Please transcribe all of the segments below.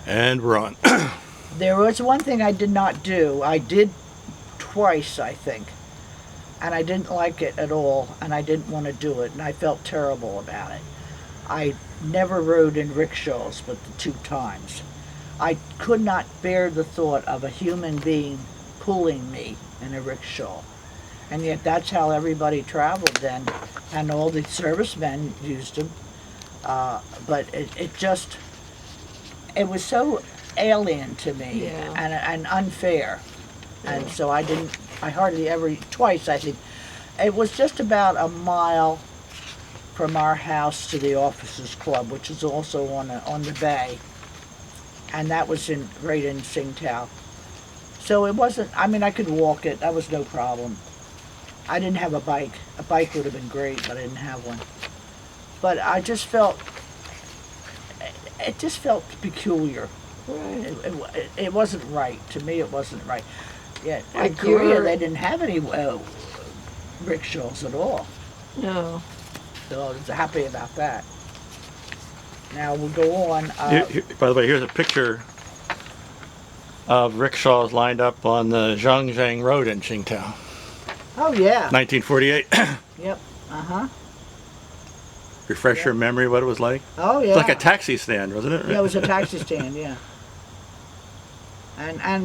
And we're on. There was one thing I did not do. I did twice, I think, and I didn't like it at all, and I didn't want to do it, and I felt terrible about it. I never rode in rickshaws but the 2 times. I could not bear the thought of a human being pulling me in a rickshaw. And yet that's how everybody traveled then, and all the servicemen used them. But it was so alien to me, Yeah. and unfair. And so I hardly ever, twice I think. It was just about a mile from our house to the Officers Club, which is also on the bay. And that was right in Tsingtao. So it wasn't, I mean, I could walk it, that was no problem. I didn't have a bike. A bike would have been great, but I didn't have one. But I just felt, it just felt peculiar. Right. It wasn't right. To me, it wasn't right. Yeah, in Like Korea, they didn't have any rickshaws at all. No. So I was happy about that. Now we'll go on. By the way, here's a picture of rickshaws lined up on the Zhangjiang Road in Tsingtao. Oh yeah. 1948. Yep. Uh-huh. Refresh your memory what it was like? Oh yeah. It's like a taxi stand, wasn't it? Yeah, it was a taxi stand, yeah.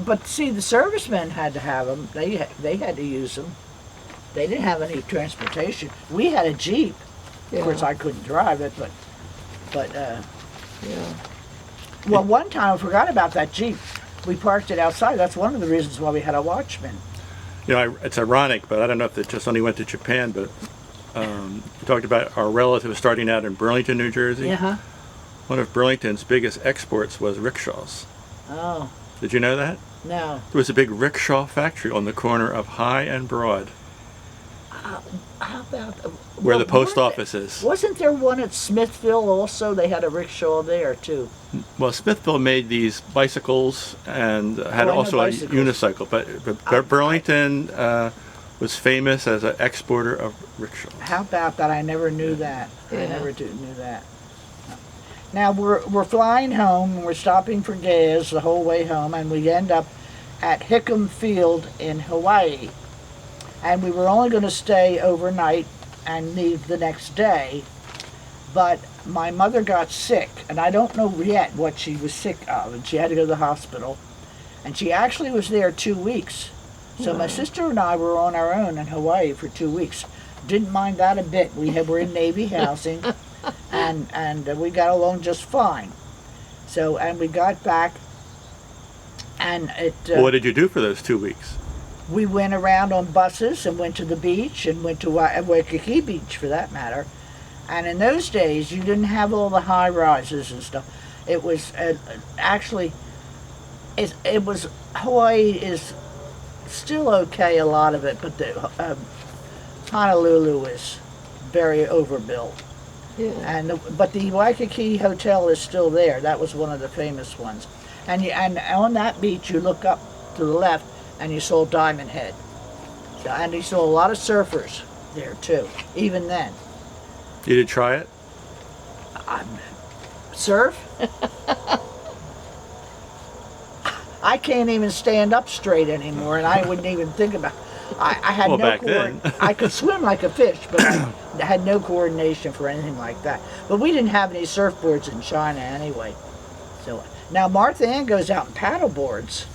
But see, the servicemen had to have them. They had to use them. They didn't have any transportation. We had a Jeep. Yeah. Of course, I couldn't drive it, but Yeah. well, one time I forgot about that Jeep. We parked it outside. That's one of the reasons why we had a watchman. You know, it's ironic, but I don't know if it just only went to Japan, but we talked about our relatives starting out in Burlington, New Jersey. Yeah. One of Burlington's biggest exports was rickshaws. Oh Did you know that? no. There was a big rickshaw factory on the corner of High and Broad, How about where the post office is. Wasn't there one at Smithville also? They had a rickshaw there too. Well, Smithville made these bicycles and had I know also a bicycles. unicycle, but Burlington was famous as an exporter of rickshaws. How about that? I never knew that. I Yeah. never knew that. Now we're flying home and we're stopping for gas the whole way home, and we end up at Hickam Field in Hawaii. And we were only going to stay overnight and leave the next day. But my mother got sick, and I don't know yet what she was sick of, and she had to go to the hospital. And she actually was there 2 weeks. So my sister and I were on our own in Hawaii for 2 weeks. Didn't mind that a bit. We were in Navy housing, and we got along just fine. So, and we got back, and What did you do for those 2 weeks? we went around on buses and went to the beach and went to Waikiki Beach for that matter. And in those days, you didn't have all the high rises and stuff. It was actually, it was, Hawaii is still okay, a lot of it, but Honolulu is very overbuilt. Yeah. But the Waikiki Hotel is still there. That was one of the famous ones. And on that beach, you look up to the left, and you saw Diamond Head. And you saw a lot of surfers there too, even then. You did try it? Surf? I can't even stand up straight anymore, and I wouldn't even think about. I had Well, no back then. I could swim like a fish, but I had no coordination for anything like that. But we didn't have any surfboards in China anyway. So now Martha Ann goes out and paddle boards,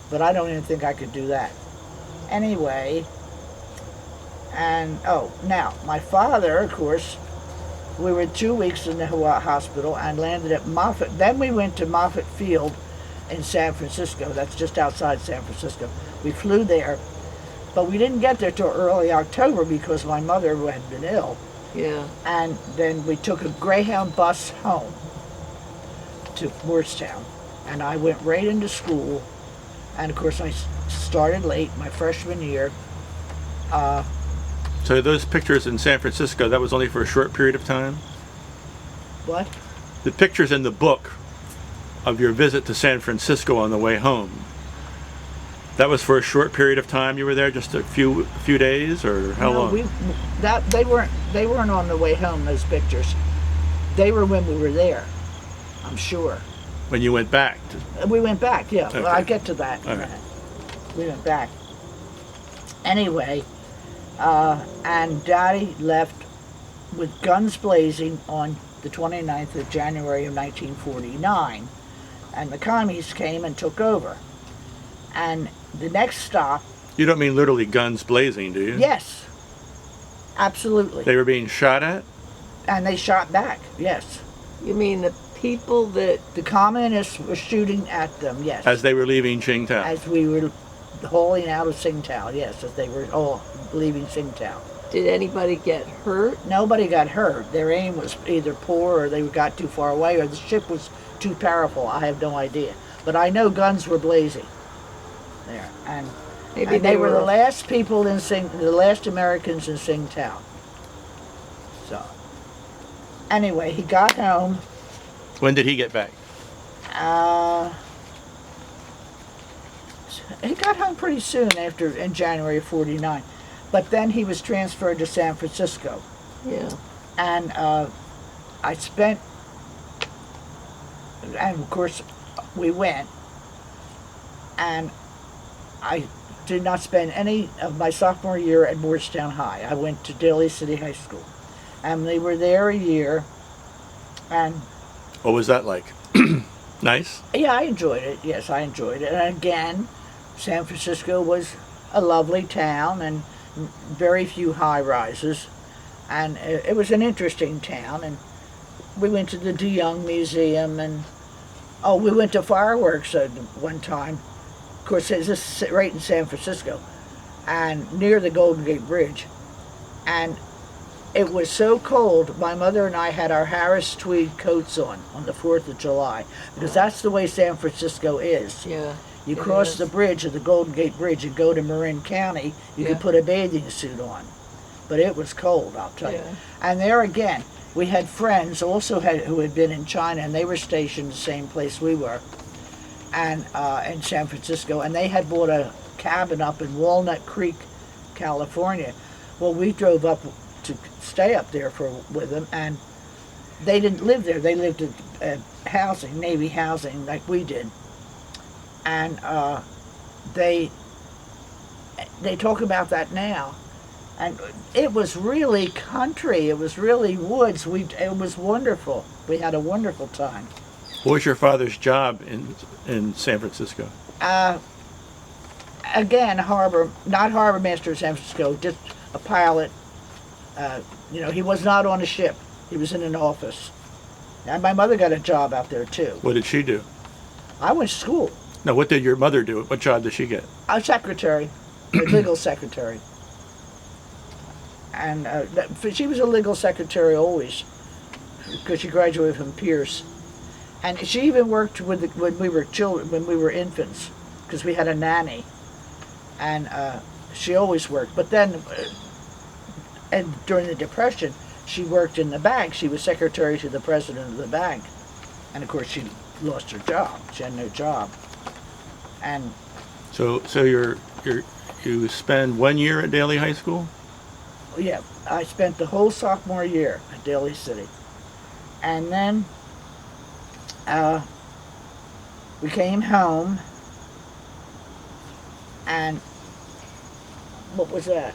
but I don't even think I could do that. Anyway, and now my father, of course, we were 2 weeks in the hospital and landed at Moffett. Then we went to Moffett Field in San Francisco. That's just outside San Francisco. We flew there, but we didn't get there till early October because my mother had been ill. Yeah. And then we took a Greyhound bus home to Moorestown, and I went right into school. And of course, I started late, my freshman year. So those pictures in San Francisco, that was only for a short period of time? What? The pictures in the book of your visit to San Francisco on the way home, that was for a short period of time you were there, just a few days, or how long? They weren't on the way home, those pictures. They were when we were there, I'm sure. when you went back. We went back, yeah. Well, Okay. I'll get to that. All right. We went back. Anyway, and Daddy left with guns blazing on the 29th of January of 1949. And the commies came and took over. And the next stop, You don't mean literally guns blazing, do you? yes, absolutely. They were being shot at? And they shot back, yes. You mean the people that, The communists were shooting at them, yes. As they were leaving Qingtao? As we were hauling out of Tsingtao, yes, as they were all leaving Tsingtao. did anybody get hurt? Nobody got hurt. Their aim was either poor or they got too far away or the ship was too powerful. I have no idea. But I know guns were blazing there. And, Maybe and they were the last people in the last Americans in Tsingtao. So, anyway, he got home. When did he get back? He got home pretty soon in January of 49. But then he was transferred to San Francisco. Yeah. And I spent, and of course we went, and I did not spend any of my sophomore year at Moorestown High. I went to Daly City High School. And they were there a year, and What was that like? Nice? yeah, I enjoyed it. Yes, I enjoyed it. And again, San Francisco was a lovely town and very few high rises. And it was an interesting town. And we went to the DeYoung Museum and, oh, we went to fireworks one time. Of course, this is right in San Francisco and near the Golden Gate Bridge. And it was so cold, my mother and I had our Harris tweed coats on the 4th of July, because that's the way San Francisco is. Yeah. You it cross is. the bridge of the Golden Gate Bridge and go to Marin County, you Yeah. could put a bathing suit on. But it was cold, I'll tell you. Yeah. And there again, we had friends who had been in China, and they were stationed the same place we were, and in San Francisco, and they had bought a cabin up in Walnut Creek, California. Well, we drove up to stay up there with them, and they didn't live there. They lived at housing, Navy housing, like we did. And they talk about that now, and it was really country. It was really woods. It was wonderful. We had a wonderful time. What was your father's job in San Francisco? Again, not harbor master of San Francisco, just a pilot. He was not on a ship. He was in an office. And my mother got a job out there too. What did she do? I went to school. No, what did your mother do? What job did she get? I was secretary, a legal secretary. And she was a legal secretary always, because she graduated from Pierce. And she even worked when we were children, when we were infants, because we had a nanny. And she always worked. But then, and during the Depression, she worked in the bank. She was secretary to the president of the bank. And of course, she lost her job. She had no job. And So you spend 1 year at Daly High School? yeah, I spent the whole sophomore year at Daly City. And then we came home, and what was that?